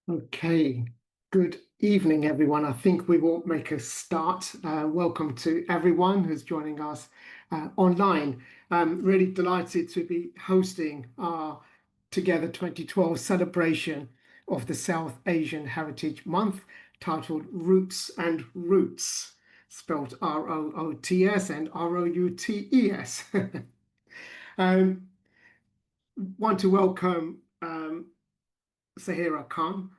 Okay, good evening, everyone. I think we will make a start. Welcome to everyone who's joining us online. I'm really delighted to be hosting our Together 2012 celebration of the South Asian Heritage Month, titled Roots and Roots, spelled Roots and Routes. Um, Want to welcome Sahera Khan,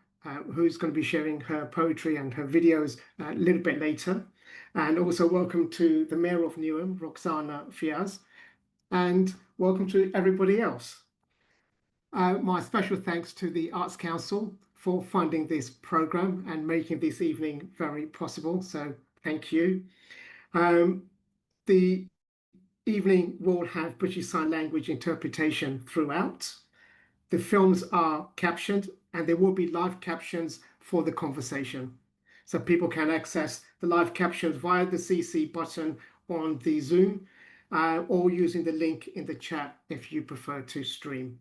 who's going to be sharing her poetry and her videos a little bit later. And also welcome to the Mayor of Newham, Rokhsana Fiaz, and welcome to everybody else. My special thanks to the Arts Council for funding this program and making this evening very possible. So thank you. The evening will have British Sign Language interpretation throughout. The films are captioned and there will be live captions for the conversation. So people can access the live captions via the CC button on the Zoom or using the link in the chat if you prefer to stream.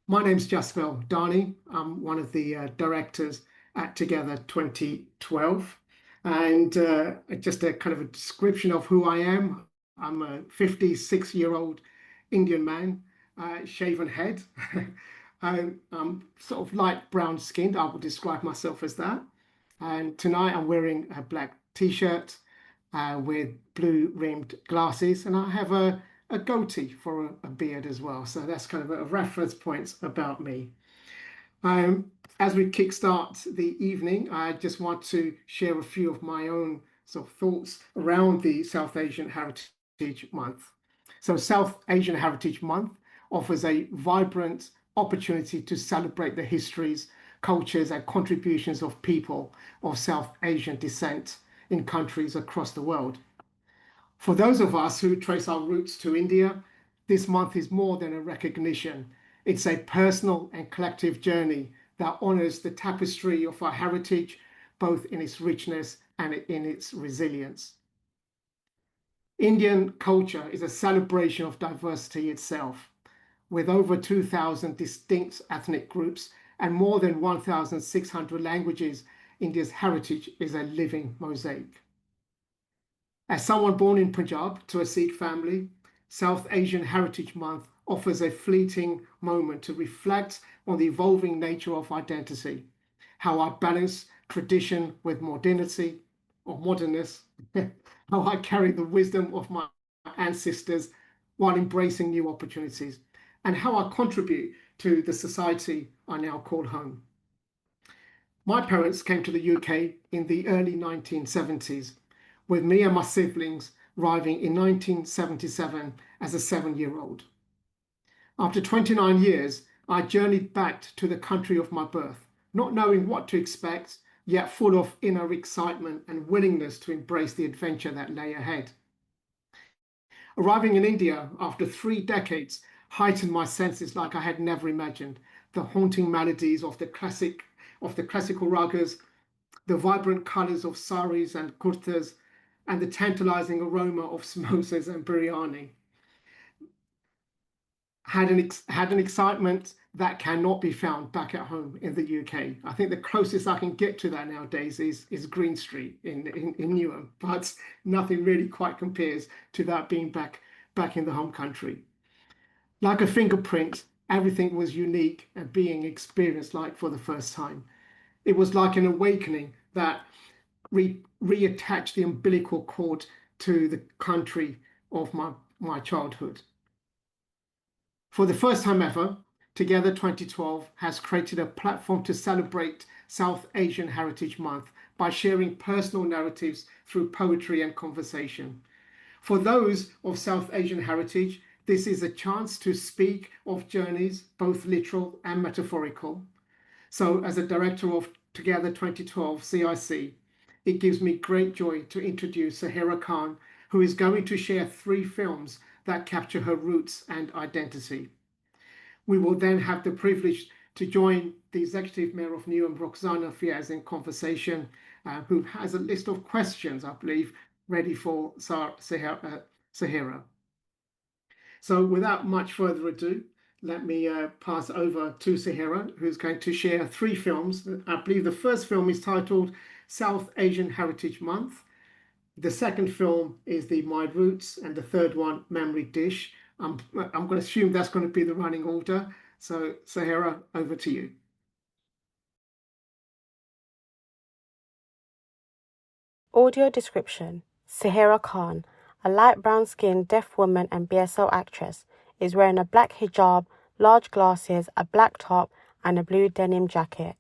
My name's Jaspal Dhani. I'm one of the directors at Together 2012. And just a kind of a description of who I am. I'm a 56-year-old Indian man, shaven head. I'm sort of light brown skinned. I would describe myself as that. And tonight I'm wearing a black t-shirt with blue rimmed glasses, and I have a goatee for a beard as well. So that's kind of a reference point about me. As we kickstart the evening, I just want to share a few of my own sort of thoughts around the South Asian Heritage Month. So South Asian Heritage Month offers a vibrant opportunity to celebrate the histories, cultures, and contributions of people of South Asian descent in countries across the world. For those of us who trace our roots to India, this month is more than a recognition. It's a personal and collective journey that honors the tapestry of our heritage, both in its richness and in its resilience. Indian culture is a celebration of diversity itself. With over 2,000 distinct ethnic groups and more than 1,600 languages, India's heritage is a living mosaic. As someone born in Punjab to a Sikh family, South Asian Heritage Month offers a fleeting moment to reflect on the evolving nature of identity, how I balance tradition with modernity or modernness, how I carry the wisdom of my ancestors while embracing new opportunities, and how I contribute to the society I now call home. My parents came to the UK in the early 1970s, with me and my siblings arriving in 1977 as a 7-year-old. After 29 years, I journeyed back to the country of my birth, not knowing what to expect, yet full of inner excitement and willingness to embrace the adventure that lay ahead. Arriving in India after 3 decades heightened my senses like I had never imagined. The haunting melodies of the classical ragas, the vibrant colors of saris and kurtas, and the tantalizing aroma of samosas and biryani had an excitement that cannot be found back at home in the UK. I think the closest I can get to that nowadays is Green Street in Newham, but nothing really quite compares to that being back in the home country. Like a fingerprint, everything was unique and being experienced like for the first time. It was like an awakening that reattached the umbilical cord to the country of my childhood. For the first time ever, Together 2012 has created a platform to celebrate South Asian Heritage Month by sharing personal narratives through poetry and conversation. For those of South Asian heritage, this is a chance to speak of journeys, both literal and metaphorical. So as a director of Together 2012 CIC, it gives me great joy to introduce Sahera Khan, who is going to share 3 films that capture her roots and identity. We will then have the privilege to join the Executive Mayor of Newham, Rokhsana Fiaz, in conversation, who has a list of questions, I believe, ready for Sahera. So without much further ado, let me pass over to Sahera, who's going to share three films. I believe the first film is titled South Asian Heritage Month. The second film is the My Roots, and the third one, Memory Dish. I'm going to assume that's going to be the running order. So, Sahera, over to you. Audio description: Sahera Khan, a light brown-skinned deaf woman and BSL actress, is wearing a black hijab, large glasses, a black top, and a blue denim jacket.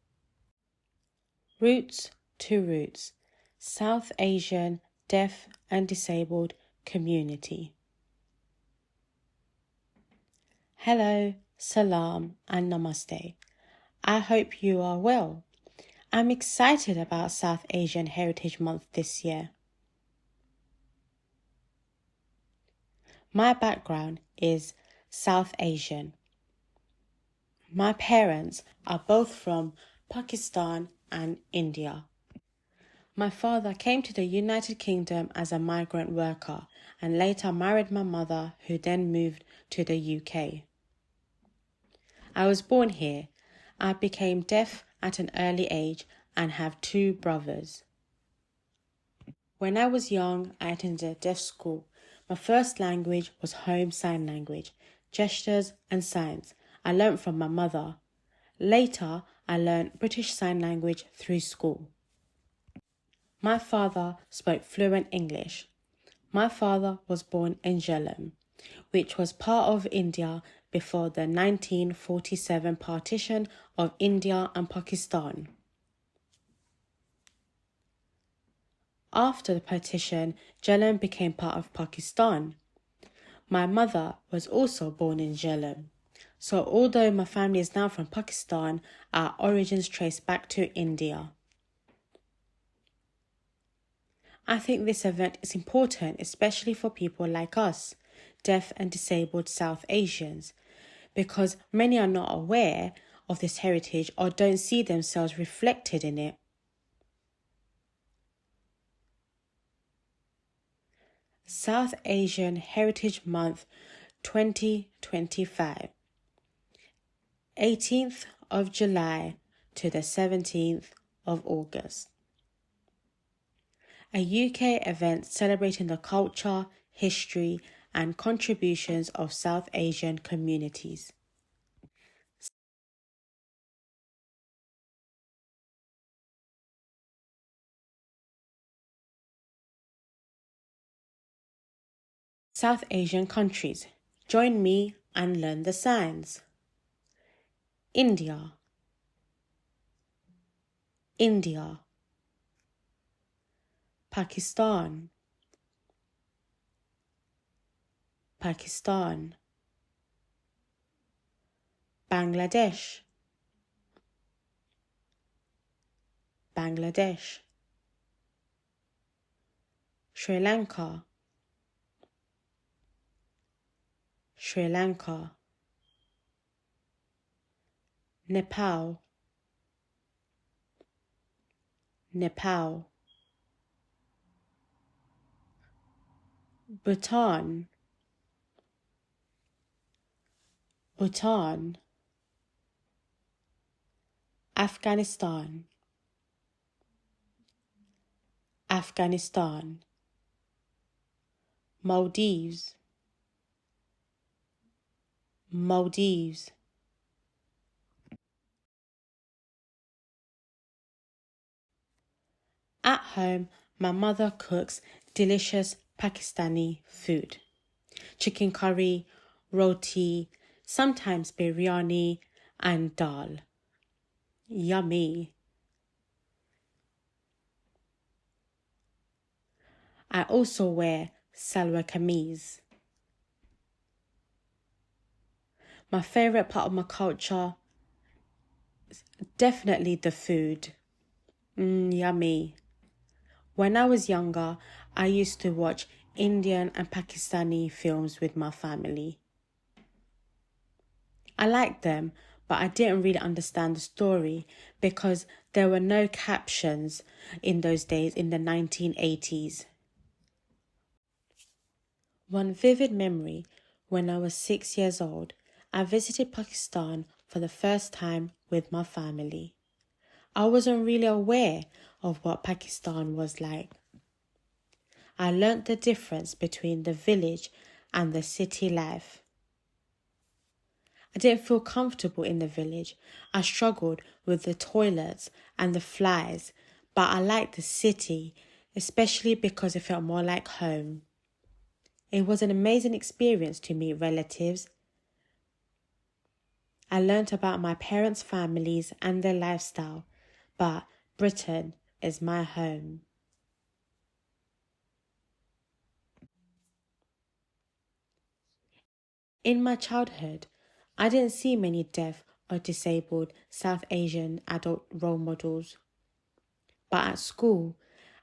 Roots to Roots, South Asian Deaf and Disabled Community. Hello, salam, and namaste. I hope you are well. I'm excited about South Asian Heritage Month this year. My background is South Asian. My parents are both from Pakistan and India. My father came to the United Kingdom as a migrant worker and later married my mother, who then moved to the UK. I was born here. I became deaf at an early age and have two brothers. When I was young, I attended a deaf school. My first language was home sign language, gestures and signs. I learnt from my mother. Later, I learnt British Sign Language through school. My father spoke fluent English. My father was born in Jhelum, which was part of India before the 1947 partition of India and Pakistan. After the partition, Jhelum became part of Pakistan. My mother was also born in Jhelum. So although my family is now from Pakistan, our origins trace back to India. I think this event is important, especially for people like us, deaf and disabled South Asians, because many are not aware of this heritage or don't see themselves reflected in it. South Asian Heritage Month 2025, 18th of July to the 17th of August. A UK event celebrating the culture, history, and contributions of South Asian communities. South Asian countries. Join me and learn the signs. India, India. Pakistan, Pakistan. Bangladesh, Bangladesh. Sri Lanka, Sri Lanka. Nepal, Nepal. Bhutan, Bhutan. Afghanistan, Afghanistan. Maldives, Maldives. At home, my mother cooks delicious Pakistani food. Chicken curry, roti, sometimes biryani, and dal. Yummy. I also wear salwar kameez. My favourite part of my culture is definitely the food. Yummy. When I was younger, I used to watch Indian and Pakistani films with my family. I liked them, but I didn't really understand the story because there were no captions in those days in the 1980s. One vivid memory, when I was 6 years old, I visited Pakistan for the first time with my family. I wasn't really aware of what Pakistan was like. I learnt the difference between the village and the city life. I didn't feel comfortable in the village. I struggled with the toilets and the flies, but I liked the city, especially because it felt more like home. It was an amazing experience to meet relatives. I learnt about my parents' families and their lifestyle, but Britain is my home. In my childhood, I didn't see many deaf or disabled South Asian adult role models. But at school,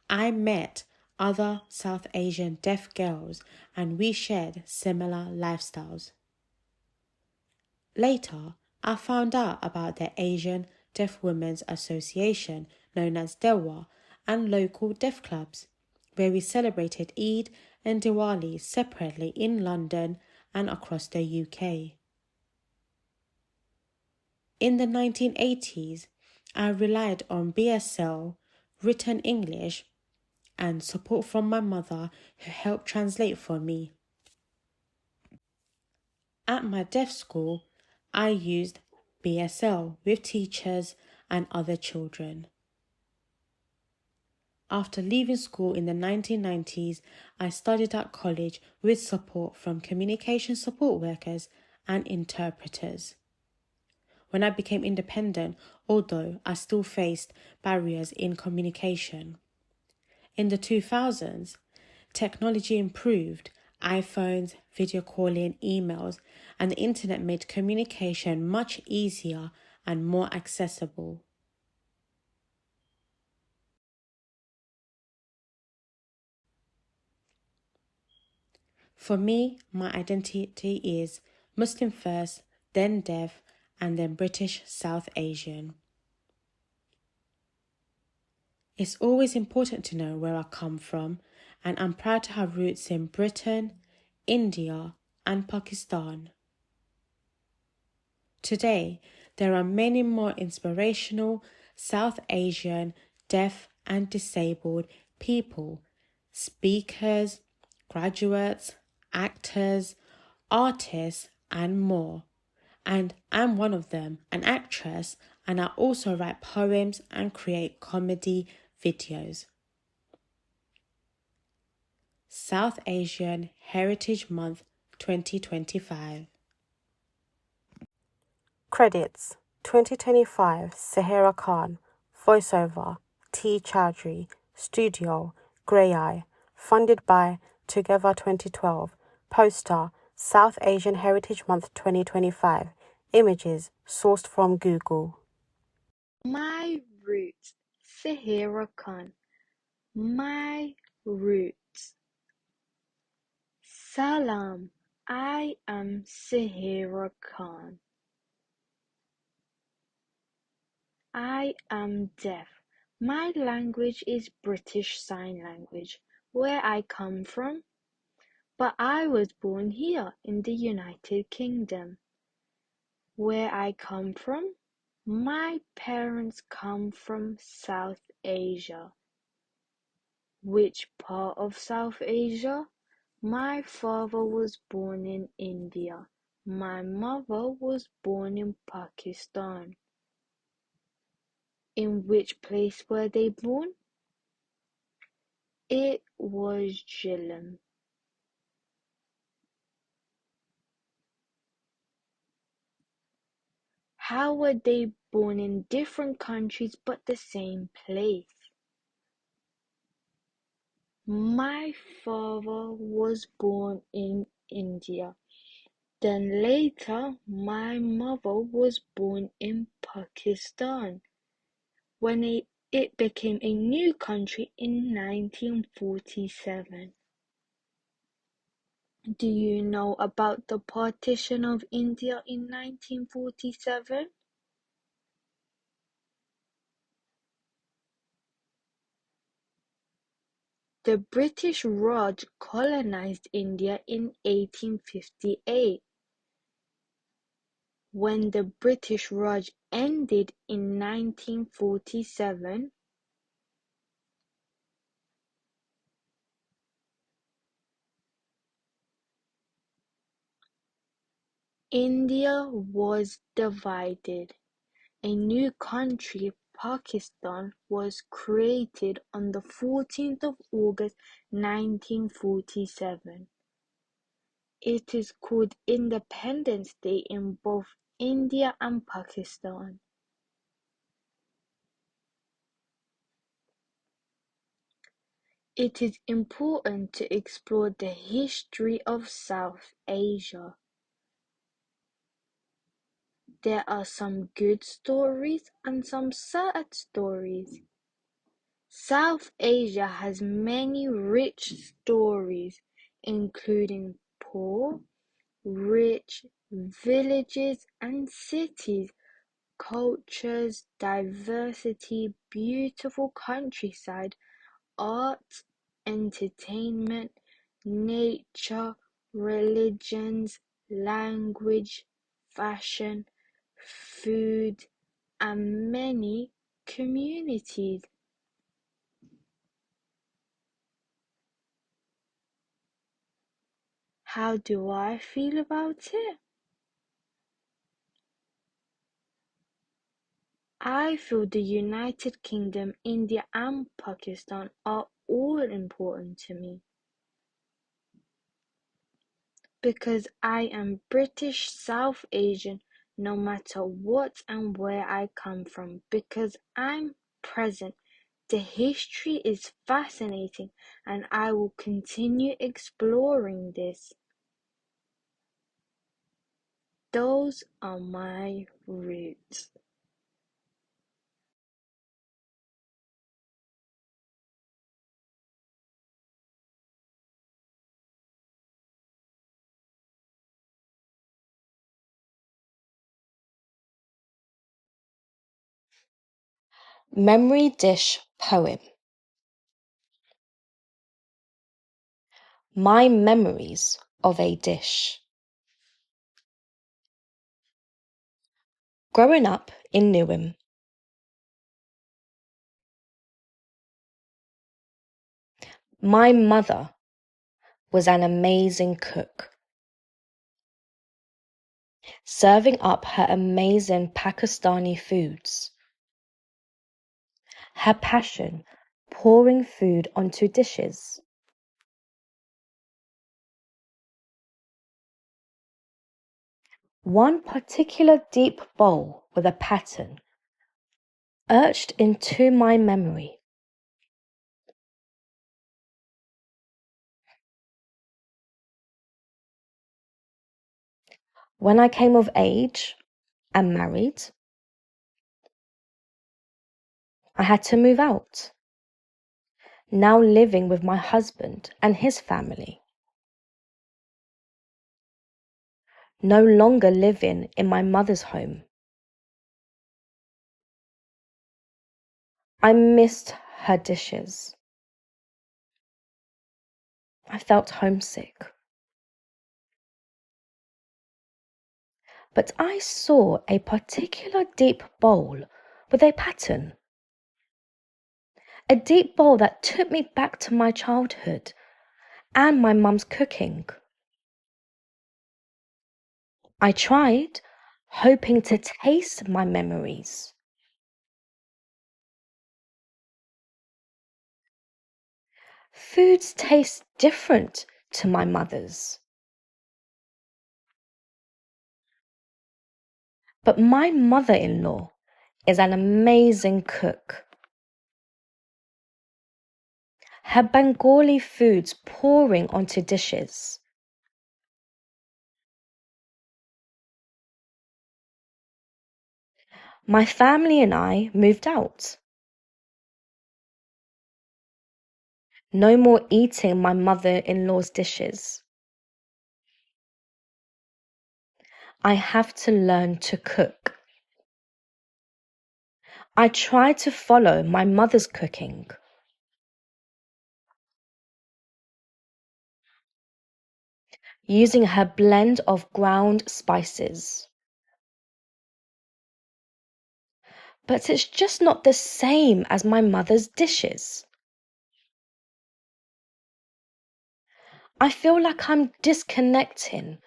I met other South Asian deaf girls and we shared similar lifestyles. Later, I found out about the Asian Deaf Women's Association, known as DEWA, and local deaf clubs, where we celebrated Eid and Diwali separately in London and across the UK. In the 1980s, I relied on BSL, written English, and support from my mother who helped translate for me. At my deaf school, I used BSL with teachers and other children. After leaving school in the 1990s, I studied at college with support from communication support workers and interpreters. When I became independent, although I still faced barriers in communication. In the 2000s, technology improved. iPhones, video calling, emails, and the internet made communication much easier and more accessible. For me, my identity is Muslim first, then deaf, and then British South Asian. It's always important to know where I come from, and I'm proud to have roots in Britain, India, and Pakistan. Today, there are many more inspirational South Asian, deaf and disabled people, speakers, graduates, actors, artists, and more. And I'm one of them, an actress, and I also write poems and create comedy videos. South Asian Heritage Month 2025. Credits 2025 Sahera Khan, Voiceover T. Chowdhury, Studio Grey Eye, funded by Together 2012, Poster South Asian Heritage Month 2025, Images sourced from Google. My roots, Sahera Khan. My roots. Salam, I am Sahera Khan. I am deaf. My language is British Sign Language, where I come from. But I was born here in the United Kingdom. Where I come from? My parents come from South Asia. Which part of South Asia? My father was born in India. My mother was born in Pakistan. In which place were they born? It was Jhelum. How were they born in different countries but the same place? My father was born in India. Then later, my mother was born in Pakistan when it became a new country in 1947. Do you know about the partition of India in 1947? The British Raj colonized India in 1858. When the British Raj ended in 1947, India was divided. A new country, Pakistan, was created on the 14th of August 1947. It is called Independence Day in both India and Pakistan. It is important to explore the history of South Asia. There are some good stories and some sad stories. South Asia has many rich stories, including poor, rich, villages and cities, cultures, diversity, beautiful countryside, art, entertainment, nature, religions, language, fashion, food, and many communities. How do I feel about it? I feel the United Kingdom, India and Pakistan are all important to me. Because I am British South Asian, no matter what and where I come from, because I'm present. The history is fascinating and I will continue exploring this. Those are my roots. Memory dish poem. My memories of a dish. Growing up in Newham, my mother was an amazing cook, serving up her amazing Pakistani foods. Her passion, pouring food onto dishes. One particular deep bowl with a pattern etched into my memory. When I came of age and married, I had to move out, now living with my husband and his family. No longer living in my mother's home. I missed her dishes. I felt homesick. But I saw a particular deep bowl with a pattern. A deep bowl that took me back to my childhood and my mum's cooking. I tried, hoping to taste my memories. Foods taste different to my mother's. But my mother-in-law is an amazing cook. Her Bengali foods pouring onto dishes. My family and I moved out. No more eating my mother-in-law's dishes. I have to learn to cook. I try to follow my mother's cooking. Using her blend of ground spices. but it's just not the same as my mother's dishes. I feel like I'm disconnecting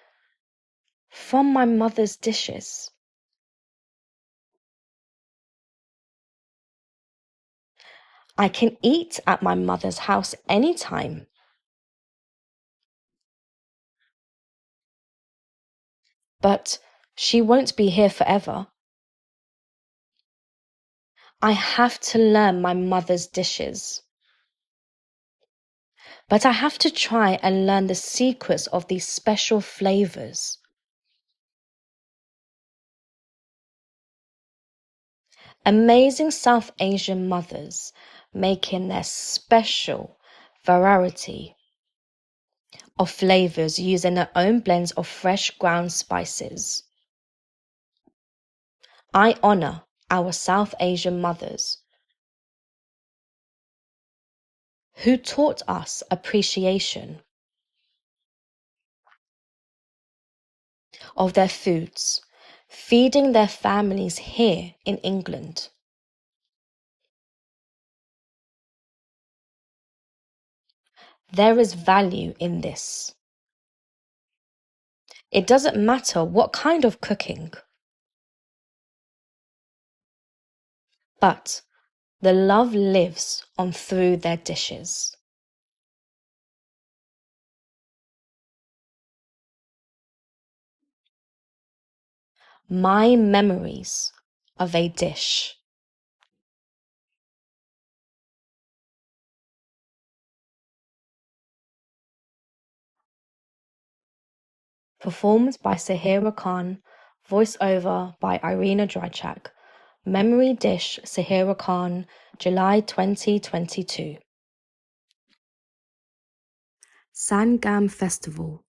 from my mother's dishes. I can eat at my mother's house anytime. But she won't be here forever. I have to learn my mother's dishes. But I have to try and learn the secrets of these special flavors. Amazing South Asian mothers making their special variety of flavors using their own blends of fresh ground spices. I honor our South Asian mothers who taught us appreciation of their foods, feeding their families here in England. There is value in this. It doesn't matter what kind of cooking, but the love lives on through their dishes. My memories of a dish. Performed by Sahera Khan, voiceover by Irina Drychak. Memory dish Sahera Khan, July 2022. Sangam Festival.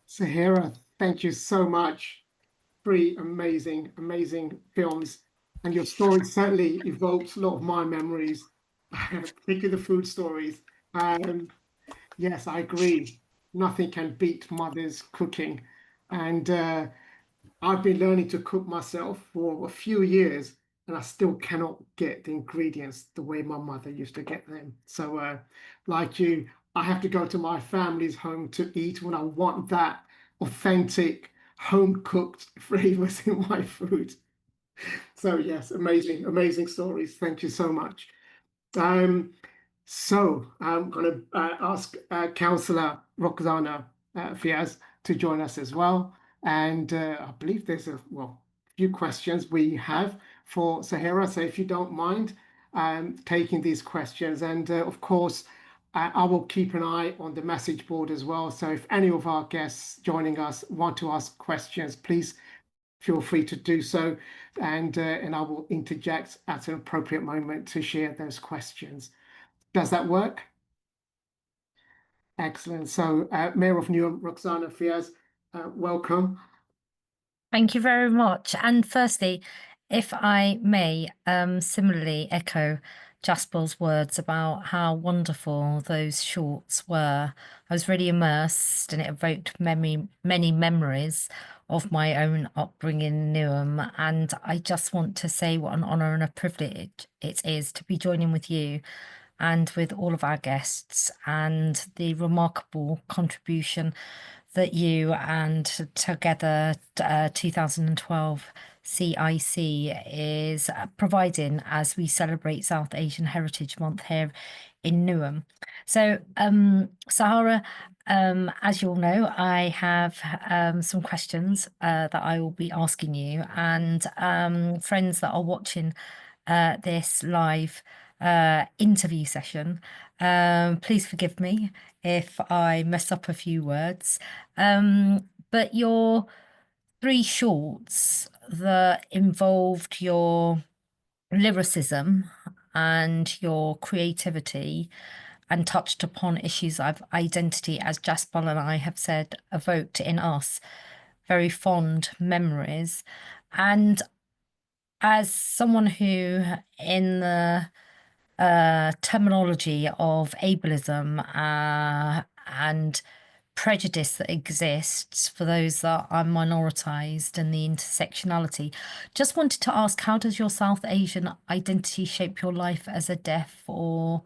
Sahera, thank you so much. Three amazing, amazing films. And your story certainly evokes a lot of my memories, particularly the food stories. Yes, I agree. Nothing can beat mother's cooking. And I've been learning to cook myself for a few years, and I still cannot get the ingredients the way my mother used to get them. So, like you, I have to go to my family's home to eat when I want that authentic, home cooked flavors in my food. So, yes, amazing, amazing stories. Thank you so much. Um, so I'm going to ask Councillor Rokhsana Fiaz to join us as well. And I believe there's a few questions we have for Sahera. So if you don't mind taking these questions, and of course, I will keep an eye on the message board as well. So if any of our guests joining us want to ask questions, please feel free to do so, and I will interject at an appropriate moment to share those questions. Does that work? Excellent. So, Mayor of Newham, Rokhsana Fiaz, welcome. Thank you very much. And firstly, if I may similarly echo Jaspal's words about how wonderful those shorts were. I was really immersed and it evoked many memories of my own upbringing in Newham. And I just want to say what an honour and a privilege it is to be joining with you and with all of our guests and the remarkable contribution that you and Together 2012 CIC is providing as we celebrate South Asian Heritage Month here in Newham. So, Sahara, as you'll know, I have some questions that I will be asking you, and friends that are watching this live interview session, please forgive me if I mess up a few words. But your three shorts that involved your lyricism and your creativity and touched upon issues of identity, as Jaspal and I have said, evoked in us very fond memories. And as someone who, in the terminology of ableism and prejudice that exists for those that are minoritized and the intersectionality. Just wanted to ask, how does your South Asian identity shape your life as a deaf or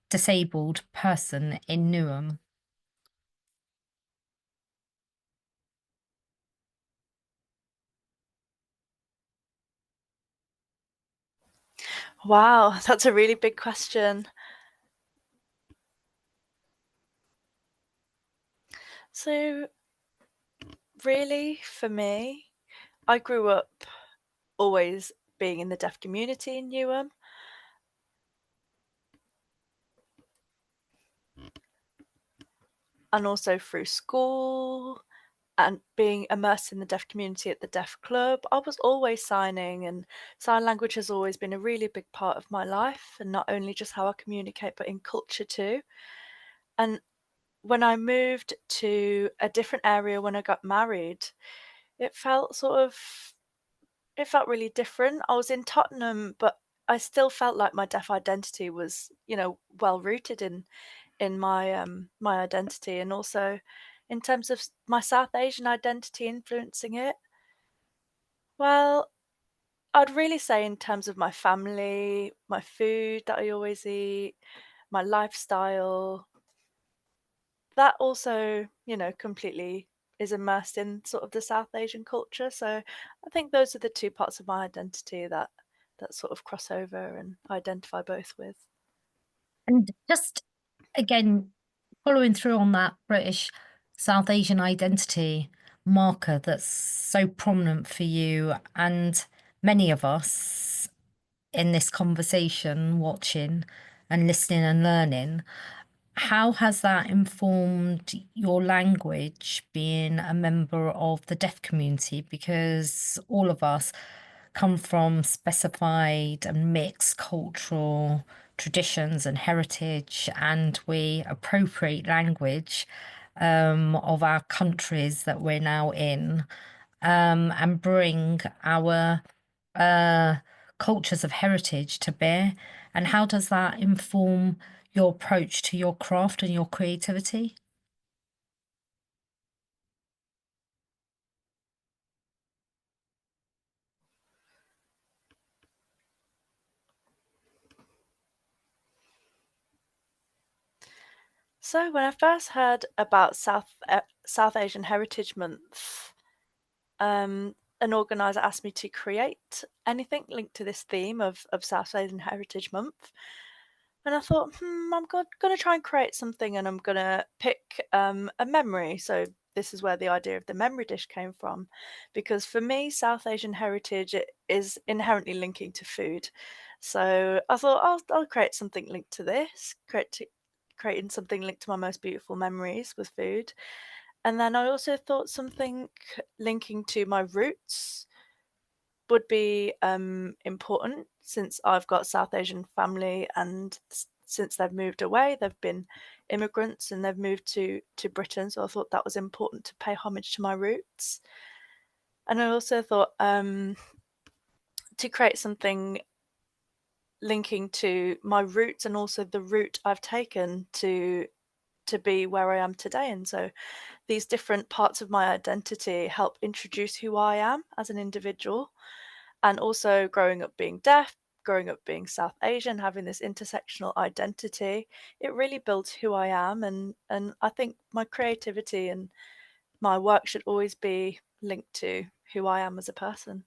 disabled person in Newham? Wow, that's a really big question. So, really, for me, I grew up always being in the deaf community in Newham. And also through school and being immersed in the deaf community at the deaf club, I was always signing, and sign language has always been a really big part of my life, and not only just how I communicate, but in culture too. And when I moved to a different area when I got married, it felt it felt really different. I was in Tottenham, but I still felt like my deaf identity was, well rooted in my identity, and also in terms of my South Asian identity influencing it. Well, I'd really say in terms of my family, my food that I always eat, my lifestyle, that also, completely is immersed in sort of the South Asian culture. So I think those are the two parts of my identity that sort of cross over and identify both with. And just again, following through on that British South Asian identity marker that's so prominent for you and many of us in this conversation, watching and listening and learning, how has that informed your language being a member of the deaf community? Because all of us come from specified and mixed cultural traditions and heritage, and we appropriate language of our countries that we're now in, and bring our cultures of heritage to bear. And how does that inform your approach to your craft and your creativity? So when I first heard about South Asian Heritage Month, an organizer asked me to create anything linked to this theme of South Asian Heritage Month. And I thought, I'm going to try and create something, and I'm going to pick a memory. So this is where the idea of the memory dish came from, because for me, South Asian heritage is inherently linking to food. So I thought I'll create something linked to this, creating something linked to my most beautiful memories with food. And then I also thought something linking to my roots would be important, since I've got South Asian family, and since they've moved away, they've been immigrants and they've moved to Britain. So I thought that was important to pay homage to my roots. And I also thought to create something linking to my roots and also the route I've taken to be where I am today. And so these different parts of my identity help introduce who I am as an individual. And also growing up being deaf, growing up being South Asian, having this intersectional identity, it really builds who I am. And I think my creativity and my work should always be linked to who I am as a person.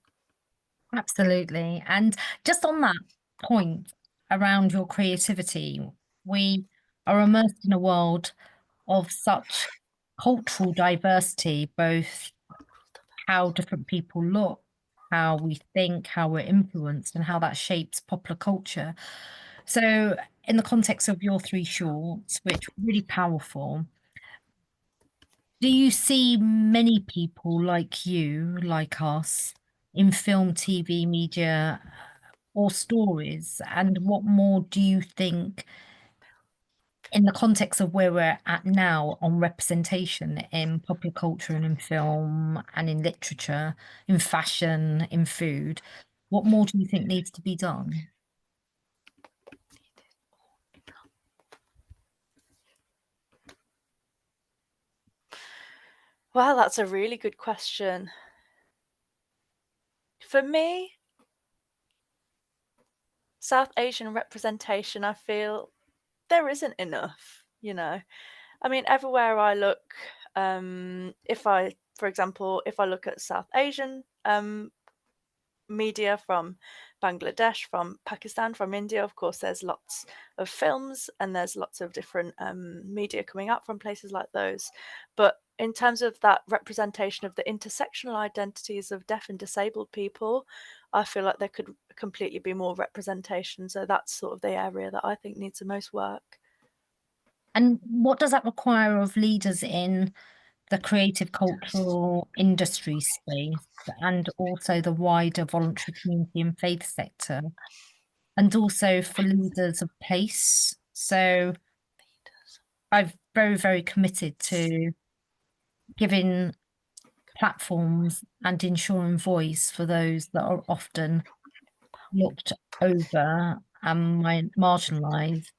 Absolutely. And just on that point around your creativity, we are immersed in a world of such cultural diversity, both how different people look, how we think, how we're influenced, and how that shapes popular culture. So, in the context of your three shorts, which were really powerful, do you see many people like you, like us, in film, TV, media, or stories? And what more do you think, in the context of where we're at now on representation in popular culture and in film and in literature, in fashion, in food, what more do you think needs to be done? Well, that's a really good question. For me, South Asian representation, I feel there isn't enough, you know. I mean, everywhere I look, for example, if I look at South Asian media from Bangladesh, from Pakistan, from India, of course, there's lots of films and there's lots of different media coming out from places like those. But in terms of that representation of the intersectional identities of deaf and disabled people, I feel like there could completely be more representation. So that's sort of the area that I think needs the most work. And what does that require of leaders in the creative cultural industry space and also the wider voluntary community and faith sector, and also for leaders of place? So I've very, very committed to giving platforms and ensuring voice for those that are often looked over and marginalised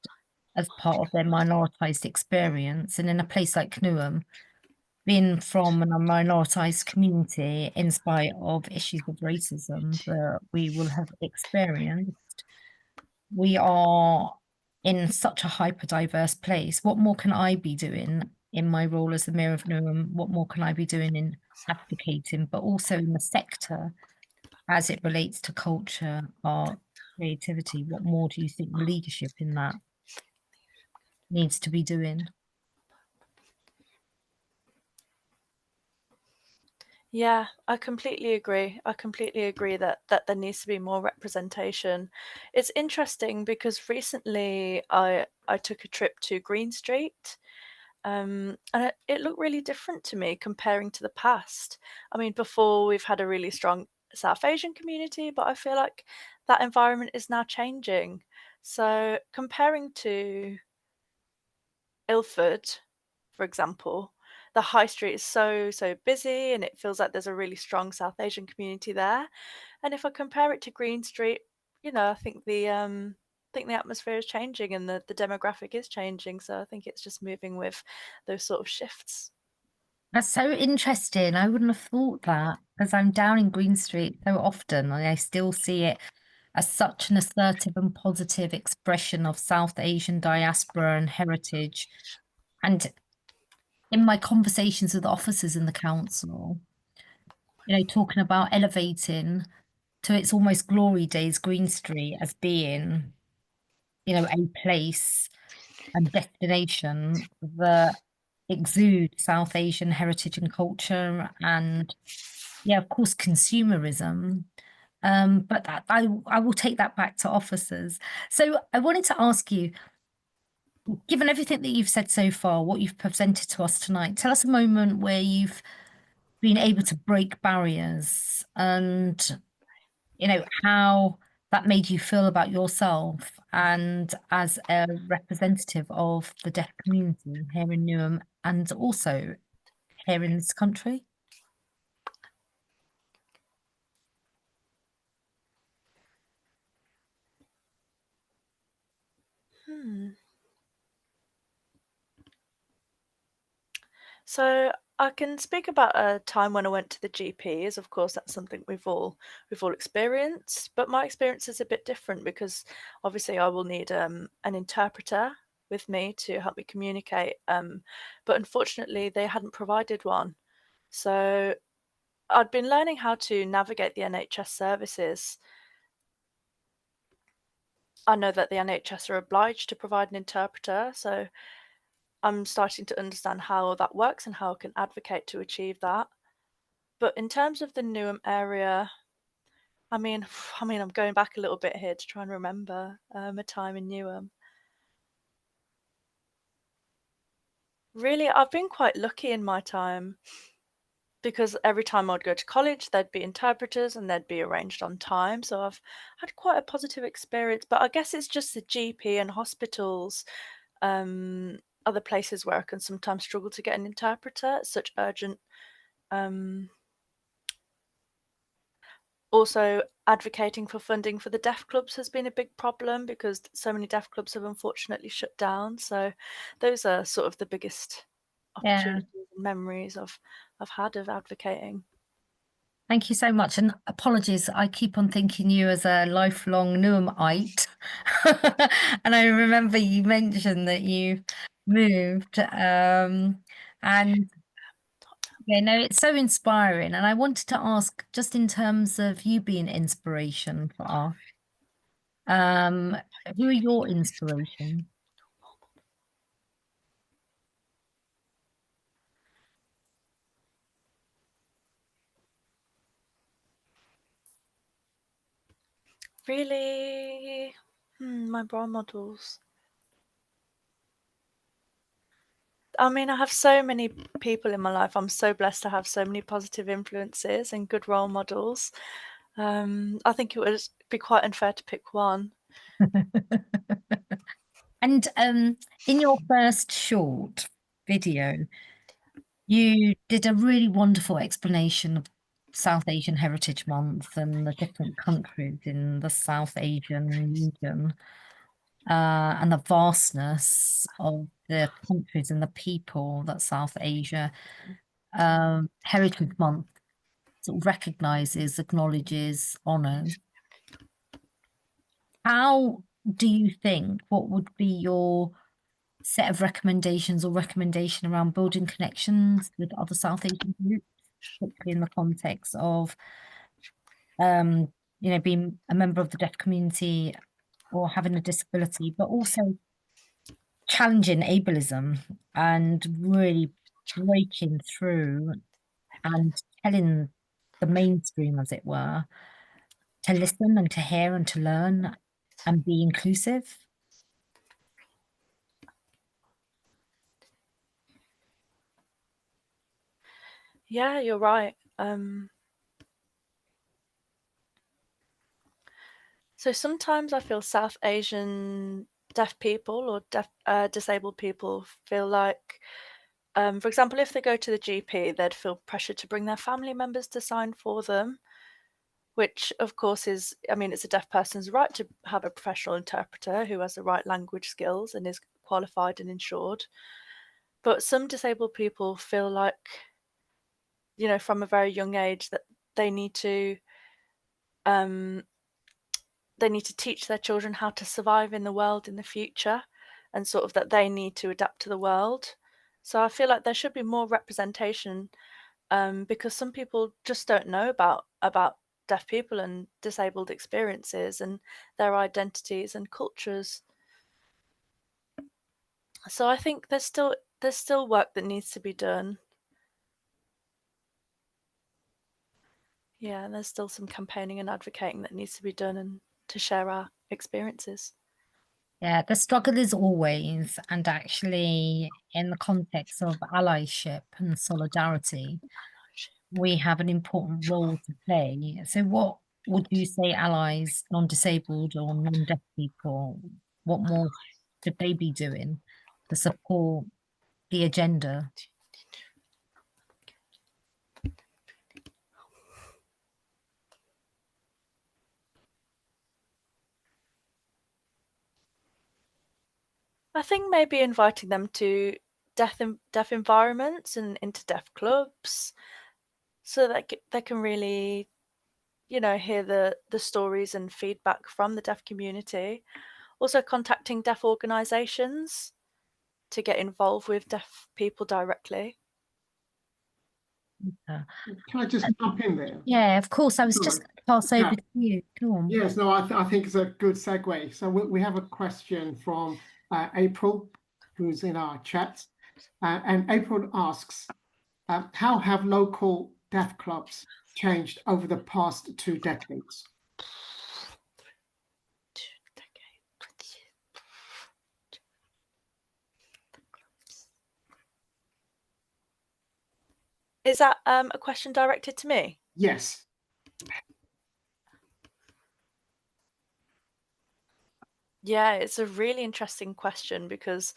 as part of their minoritized experience. And in a place like Newham, being from a minoritized community, in spite of issues of racism that we will have experienced, we are in such a hyper diverse place. What more can I be doing in my role as the Mayor of Newham? What more can I be doing in advocating, but also in the sector as it relates to culture, art, creativity? What more do you think the leadership in that needs to be doing? Yeah, I completely agree. I completely agree that there needs to be more representation. It's interesting because recently I took a trip to Green Street, and it looked really different to me comparing to the past. I mean, before we've had a really strong South Asian community, but I feel like that environment is now changing. So comparing to Ilford, for example, the high street is so busy and it feels like there's a really strong South Asian community there. And if I compare it to Green Street, I think the atmosphere is changing and the demographic is changing. So I think it's just moving with those sort of shifts. That's so interesting. I wouldn't have thought that because I'm down in Green Street so often and I still see it as such an assertive and positive expression of South Asian diaspora and heritage. And in my conversations with officers in the council, talking about elevating to its almost glory days, Green Street as being, a place and destination that exude South Asian heritage and culture and yeah, of course, consumerism. But I will take that back to officers. So I wanted to ask you, given everything that you've said so far, what you've presented to us tonight, tell us a moment where you've been able to break barriers and, how that made you feel about yourself and as a representative of the deaf community here in Newham and also here in this country. So I can speak about a time when I went to the GP, as of course that's something we've all experienced. But my experience is a bit different because obviously I will need an interpreter with me to help me communicate. But unfortunately they hadn't provided one. So I'd been learning how to navigate the NHS services. I know that the NHS are obliged to provide an interpreter, so I'm starting to understand how that works and how I can advocate to achieve that. But in terms of the Newham area, I mean, I'm going back a little bit here to try and remember a time in Newham. Really, I've been quite lucky in my time because every time I'd go to college, there'd be interpreters and they'd be arranged on time. So I've had quite a positive experience. But I guess it's just the GP and hospitals, other places where I can sometimes struggle to get an interpreter. It's such urgent. Also, advocating for funding for the deaf clubs has been a big problem because so many deaf clubs have unfortunately shut down. So those are sort of the biggest Yeah. opportunities and memories of had of advocating. Thank you so much. And apologies, I keep on thinking you as a lifelong Newhamite. And I remember you mentioned that you moved. And yeah, no, it's so inspiring. And I wanted to ask, just in terms of you being inspiration for us, who are your inspiration? Really, my role models. I mean, I have so many people in my life. I'm so blessed to have so many positive influences and good role models. I think it would be quite unfair to pick one. And in your first short video, you did a really wonderful explanation of South Asian Heritage Month and the different countries in the South Asian region, and the vastness of the countries and the people that South Asia Heritage Month sort of recognizes, acknowledges, honors. How do you think, what would be your set of recommendations or recommendation around building connections with other South Asian groups, particularly in the context of, being a member of the deaf community or having a disability, but also challenging ableism and really breaking through and telling the mainstream, as it were, to listen and to hear and to learn and be inclusive? Yeah, you're right. So sometimes I feel South Asian deaf people or disabled people feel like, for example, if they go to the GP, they'd feel pressure to bring their family members to sign for them, which of course is, I mean, it's a deaf person's right to have a professional interpreter who has the right language skills and is qualified and insured. But some disabled people feel like, from a very young age that they need to teach their children how to survive in the world in the future, and sort of that they need to adapt to the world. So I feel like there should be more representation, because some people just don't know about deaf people and disabled experiences and their identities and cultures. So I think there's still work that needs to be done. Yeah, and there's still some campaigning and advocating that needs to be done and to share our experiences. Yeah, the struggle is always, and actually, in the context of allyship and solidarity, we have an important role to play. So, what would you say allies, non-disabled or non-deaf people, what more should they be doing to support the agenda? I think maybe inviting them to deaf environments and into deaf clubs, so that they can really, hear the stories and feedback from the deaf community. Also contacting deaf organisations to get involved with deaf people directly. Can I just jump in there? Yeah, of course. I was Sorry. just going to pass over Yeah. to you. Go on. Yes, no, I think it's a good segue. So we have a question from April, who's in our chat. And April asks, how have local deaf clubs changed over the past 2 decades? Is that a question directed to me? Yes. Yeah, it's a really interesting question because,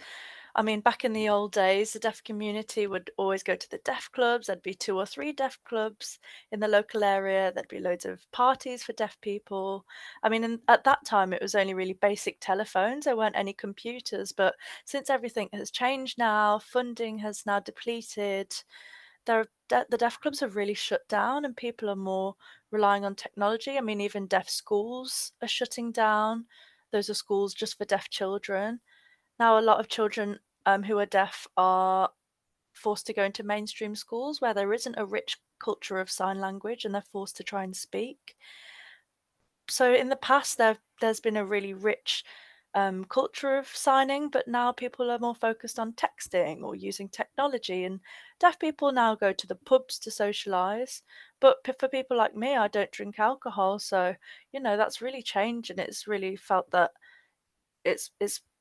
I mean, back in the old days, the deaf community would always go to the deaf clubs. There'd be 2 or 3 deaf clubs in the local area. There'd be loads of parties for deaf people. I mean, at that time, it was only really basic telephones. There weren't any computers. But since everything has changed now, funding has now depleted, the deaf clubs have really shut down, and people are more relying on technology. I mean, even deaf schools are shutting down. Those are schools just for deaf children. Now, a lot of children who are deaf are forced to go into mainstream schools where there isn't a rich culture of sign language, and they're forced to try and speak. So in the past, there's been a really rich culture of signing, but now people are more focused on texting or using technology. And deaf people now go to the pubs to socialize. But for people like me, I don't drink alcohol, so that's really changed, and it's really felt that it's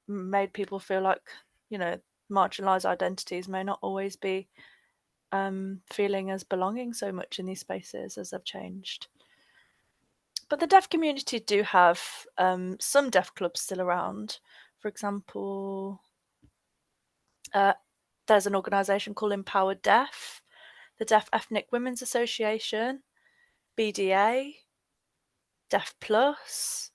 made people feel like marginalized identities may not always be feeling as belonging so much in these spaces as they've changed. But the deaf community do have some deaf clubs still around. For example, there's an organisation called Empowered Deaf, the Deaf Ethnic Women's Association, BDA, Deaf Plus,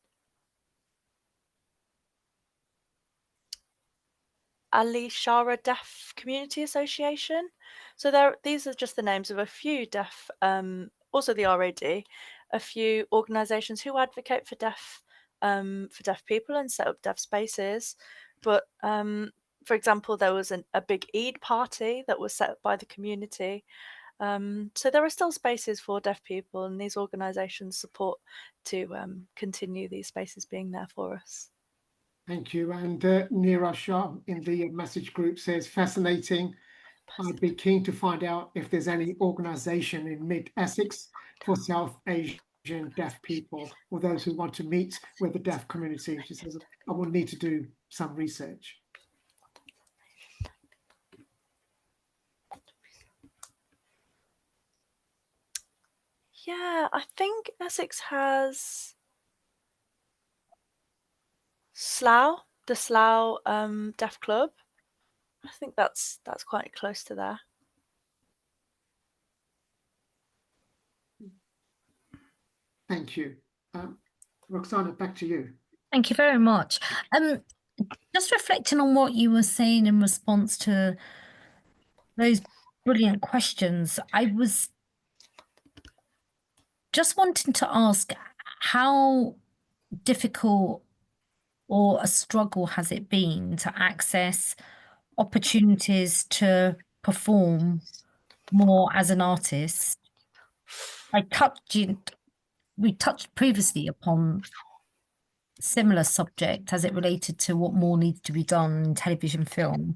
Ali Shara Deaf Community Association. So these are just the names of a few deaf, also the RAD, a few organisations who advocate for deaf people and set up deaf spaces. But for example, there was a big Eid party that was set up by the community. So there are still spaces for deaf people, and these organisations support to continue these spaces being there for us. Thank you. And Neera Shah in the message group says, fascinating. I'd be keen to find out if there's any organisation in Mid-Essex for South Asian deaf people or those who want to meet with the deaf community. She says, I will need to do some research. Yeah, I think Essex has Slough, the Slough Deaf Club. I think that's quite close to there. Thank you. Rokhsana, back to you. Thank you very much. Just reflecting on what you were saying in response to those brilliant questions, I was just wanting to ask how difficult or a struggle has it been to access opportunities to perform more as an artist? We touched previously upon similar subject as it related to what more needs to be done in television film.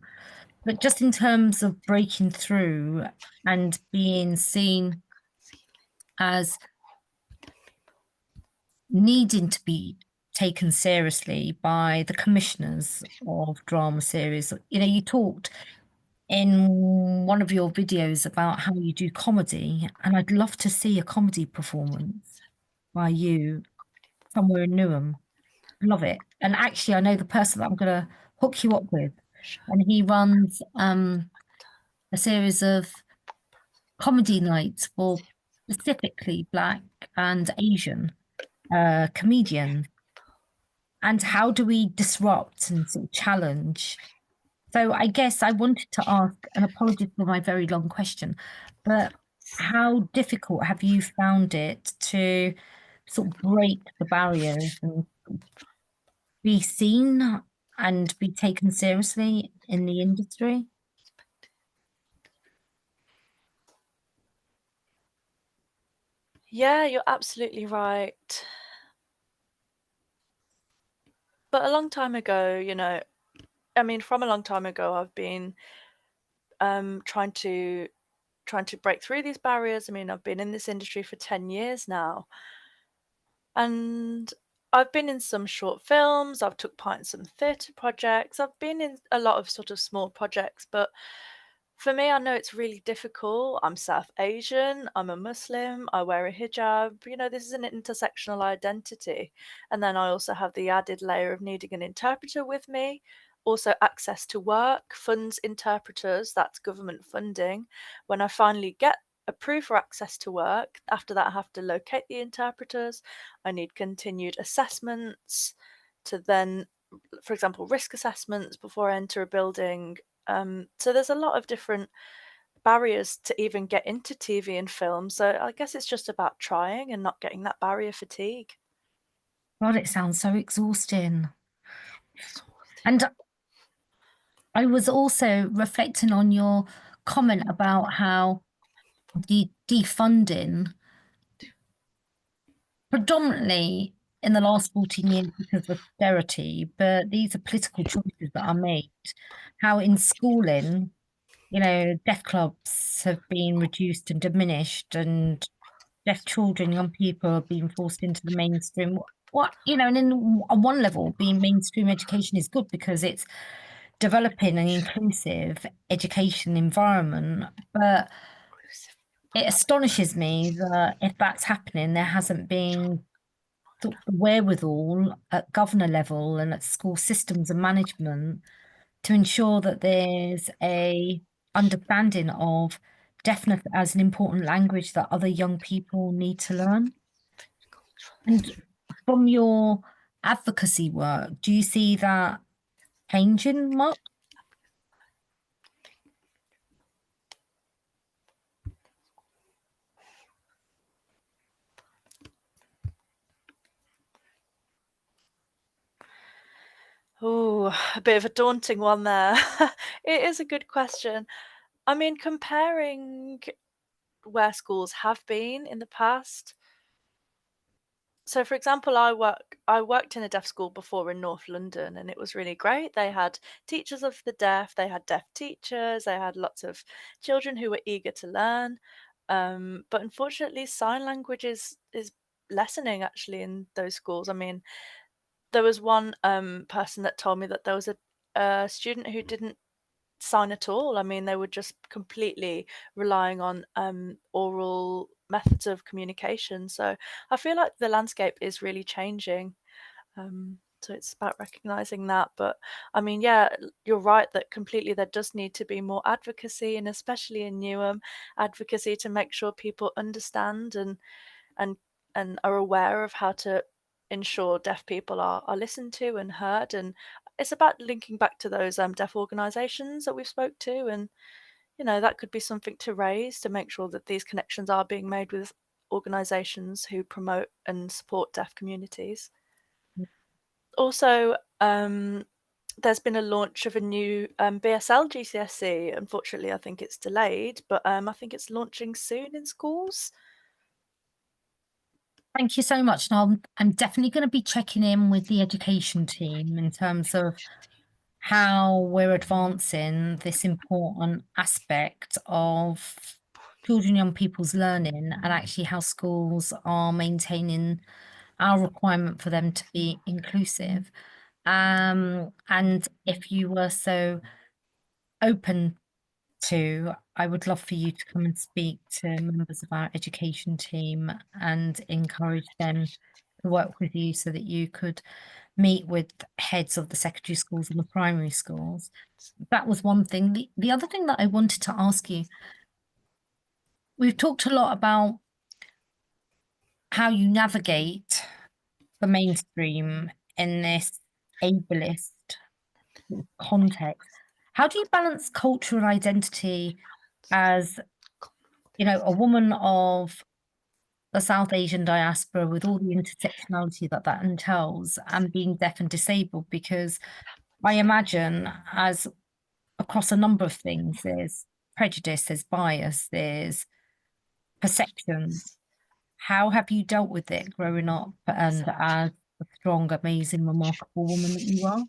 But just in terms of breaking through and being seen as needing to be taken seriously by the commissioners of drama series. You talked in one of your videos about how you do comedy, and I'd love to see a comedy performance by you somewhere in Newham. Love it. And actually, I know the person that I'm going to hook you up with, and he runs a series of comedy nights for specifically Black and Asian comedians. And how do we disrupt and sort of challenge? So I guess I wanted to ask, and apologies for my very long question, but how difficult have you found it to sort of break the barriers and be seen and be taken seriously in the industry? Yeah, you're absolutely right. But a long time ago, from a long time ago, I've been trying to break through these barriers. I mean, I've been in this industry for 10 years now, and I've been in some short films, I've took part in some theatre projects, I've been in a lot of sort of small projects, but for me, I know it's really difficult. I'm South Asian, I'm a Muslim, I wear a hijab. This is an intersectional identity. And then I also have the added layer of needing an interpreter with me. Also, access to work, funds interpreters, that's government funding. When I finally get approved for access to work, after that, I have to locate the interpreters. I need continued assessments to then, for example, risk assessments before I enter a building. So there's a lot of different barriers to even get into TV and film. So I guess it's just about trying and not getting that barrier fatigue. God, it sounds so exhausting. And I was also reflecting on your comment about how defunding predominantly in the last 14 years because of austerity, but these are political choices that are made. How in schooling, deaf clubs have been reduced and diminished, and deaf children, young people are being forced into the mainstream. And then on one level, being mainstream education is good because it's developing an inclusive education environment. But it astonishes me that if that's happening, there hasn't been the wherewithal at governor level and at school systems and management to ensure that there's a understanding of deafness as an important language that other young people need to learn. And from your advocacy work, do you see that changing much? Oh, a bit of a daunting one there. It is a good question. I mean, comparing where schools have been in the past. So, for example, I worked in a deaf school before in North London, and it was really great. They had teachers of the deaf, they had deaf teachers, they had lots of children who were eager to learn. But unfortunately, sign language is lessening actually in those schools. I mean, there was one person that told me that there was a student who didn't sign at all. I mean, they were just completely relying on oral methods of communication. So I feel like the landscape is really changing. So it's about recognizing that. But I mean, yeah, you're right that completely there does need to be more advocacy, and especially in Newham, advocacy to make sure people understand and and are aware of how to ensure deaf people are listened to and heard. And it's about linking back to those deaf organisations that we've spoke to, and that could be something to raise to make sure that these connections are being made with organisations who promote and support deaf communities. Also, there's been a launch of a new BSL GCSE. Unfortunately, I think it's delayed, but I think it's launching soon in schools. Thank you so much. And I'm definitely going to be checking in with the education team in terms of how we're advancing this important aspect of children, young people's learning, and actually how schools are maintaining our requirement for them to be inclusive. And if you were so open to, I would love for you to come and speak to members of our education team and encourage them to work with you so that you could meet with heads of the secondary schools and the primary schools. That was one thing. The other thing that I wanted to ask you, we've talked a lot about how you navigate the mainstream in this ableist context. How do you balance cultural identity as, a woman of the South Asian diaspora with all the intersectionality that entails and being deaf and disabled? Because I imagine as across a number of things, there's prejudice, there's bias, there's perception. How have you dealt with it growing up and as a strong, amazing, remarkable woman that you are?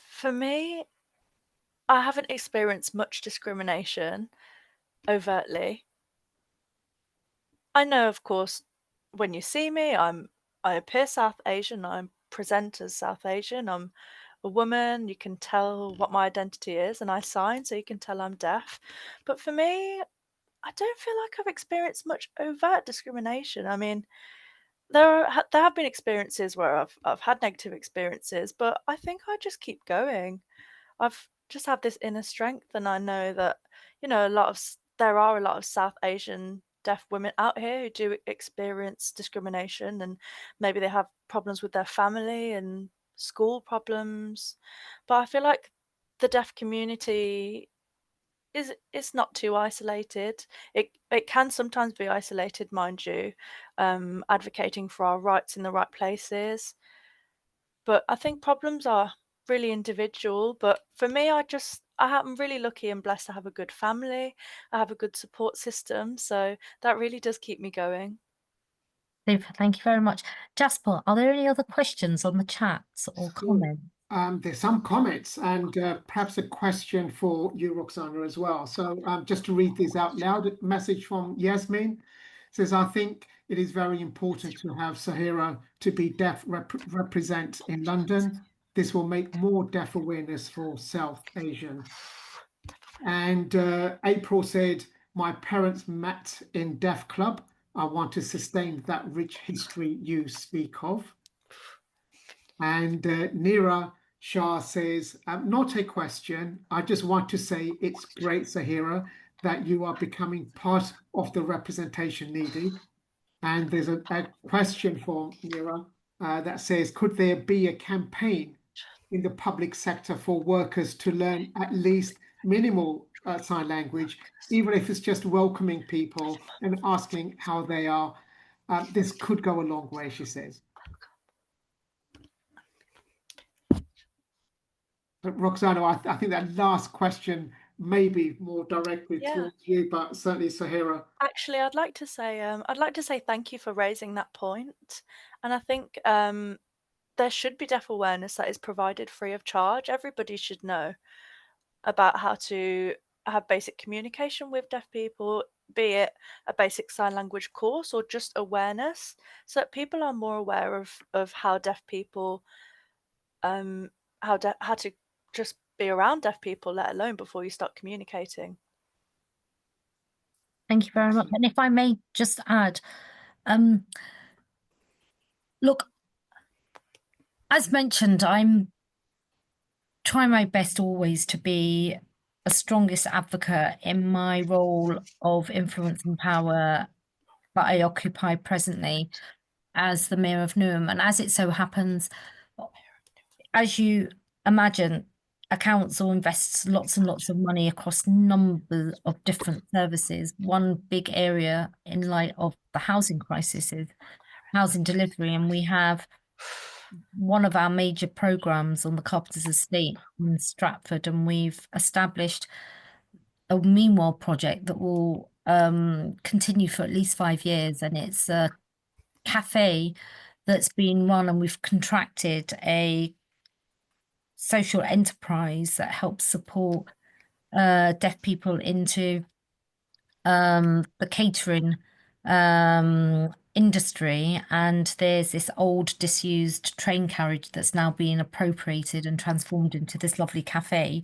For me, I haven't experienced much discrimination overtly. I know, of course, when you see me, I appear South Asian, I present as South Asian, I'm a woman, you can tell what my identity is, and I sign so you can tell I'm deaf. But for me, I don't feel like I've experienced much overt discrimination. I mean, there have been experiences where I've had negative experiences, but I think I just keep going. I've just had this inner strength, and I know that, you know, there are a lot of South Asian deaf women out here who do experience discrimination, and maybe they have problems with their family and school problems. But I feel like the deaf community is not too isolated. It can sometimes be isolated, mind you, advocating for our rights in the right places. But I think problems are really individual. But for me, I'm really lucky and blessed to have a good family. I have a good support system, so that really does keep me going. Super, thank you very much. Jaspal, are there any other questions on the chats or comments? There's some comments and perhaps a question for you, Rokhsana, as well. So just to read these out loud, a message from Yasmin says, I think it is very important to have Sahera to be deaf represent in London. This will make more deaf awareness for South Asian. And April said, my parents met in Deaf Club. I want to sustain that rich history you speak of. And Neera Shah says, not a question. I just want to say it's great, Sahera, that you are becoming part of the representation needed. And there's a question for Neera that says, could there be a campaign in the public sector for workers to learn at least minimal sign language, even if it's just welcoming people and asking how they are? This could go a long way, she says. But Rokhsana, I think that last question may be more directly towards you, but certainly Sahera. Actually, I'd like to say thank you for raising that point. And I think there should be deaf awareness that is provided free of charge. Everybody should know about how to have basic communication with deaf people, be it a basic sign language course or just awareness, so that people are more aware of how deaf people, how to just be around deaf people, let alone before you start communicating. Thank you very much. And if I may just add, look, as mentioned, I'm trying my best always to be a strongest advocate in my role of influence and power that I occupy presently as the Mayor of Newham. And as it so happens, as you imagine, a council invests lots and lots of money across numbers of different services. One big area in light of the housing crisis is housing delivery, and we have one of our major programs on the Carpenter's Estate in Stratford, and we've established a Meanwhile project that will continue for at least 5 years, and it's a cafe that's been run, and we've contracted a social enterprise that helps support deaf people into the catering industry. And there's this old disused train carriage that's now being appropriated and transformed into this lovely cafe.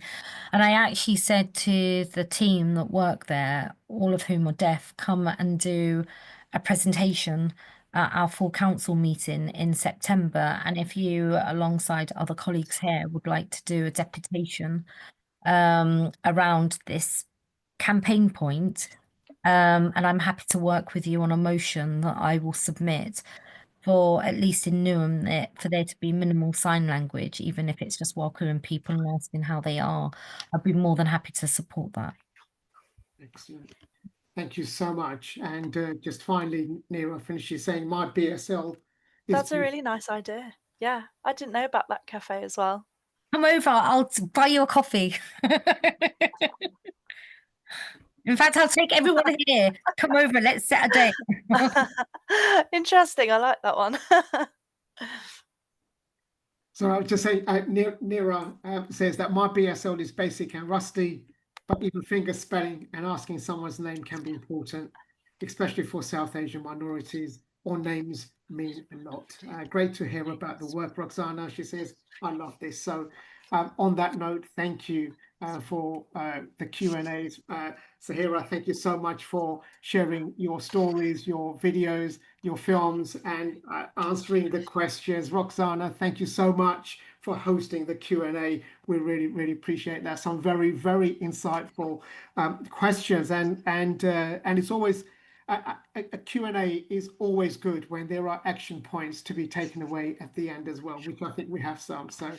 And I actually said to the team that work there, all of whom are deaf, come and do a presentation at our full council meeting in September. And if you, alongside other colleagues here, would like to do a deputation around this campaign point, and I'm happy to work with you on a motion that I will submit for, at least in Newham, for there to be minimal sign language, even if it's just welcoming people and asking how they are. I'd be more than happy to support that. Excellent. Thank you so much. And just finally, Neera finishes saying, my BSL is... That's a really nice idea. Yeah, I didn't know about that cafe as well. Come over, I'll buy you a coffee. In fact, I'll take everyone here. Come over, let's set a date. Interesting, I like that one. So I was just saying, Neera says that my BSL is basic and rusty, but even finger spelling and asking someone's name can be important, especially for South Asian minorities. All names mean a lot. Great to hear about the work, Rokhsana. She says, I love this. So On that note, thank you for the Q&As. Sahera, thank you so much for sharing your stories, your videos, your films, and answering the questions. Rokhsana, thank you so much for hosting the Q&A. We really, really appreciate that. Some very, very insightful questions, and it's always a Q&A is always good when there are action points to be taken away at the end as well, which I think we have some. So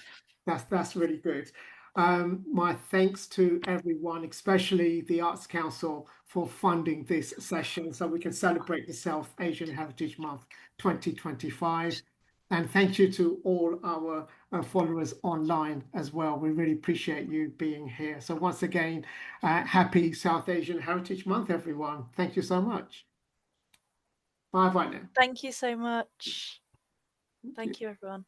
that's really good. My thanks to everyone, especially the Arts Council, for funding this session so we can celebrate the South Asian Heritage Month 2025. And thank you to all our followers online as well. We really appreciate you being here. So once again, happy South Asian Heritage Month, everyone. Thank you so much. Bye now. Thank you so much. Thank you, everyone.